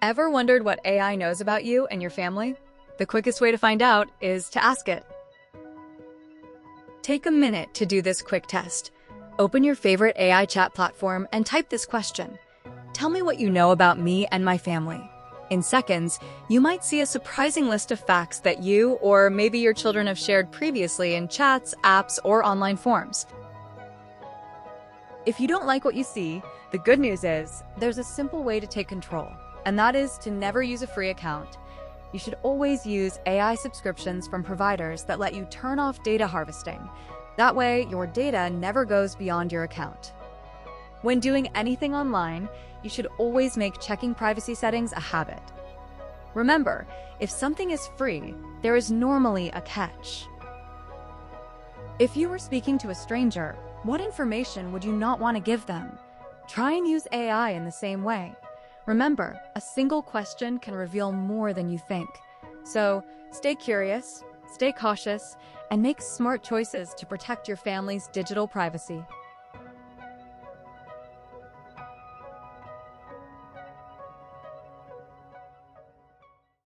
Ever wondered what AI knows about you and your family? The quickest way to find out is to ask it. Take a minute to do this quick test. Open your favorite AI chat platform and type this question. Tell me what you know about me and my family. In seconds, you might see a surprising list of facts that you or maybe your children have shared previously in chats, apps, or online forums. If you don't like what you see, the good news is there's a simple way to take control, and that is to never use a free account. You should always use AI subscriptions from providers that let you turn off data harvesting. That way, your data never goes beyond your account. When doing anything online, you should always make checking privacy settings a habit. Remember, if something is free, there is normally a catch. If you were speaking to a stranger, what information would you not want to give them? Try and use AI in the same way. Remember, a single question can reveal more than you think. So, stay curious, stay cautious, and make smart choices to protect your family's digital privacy.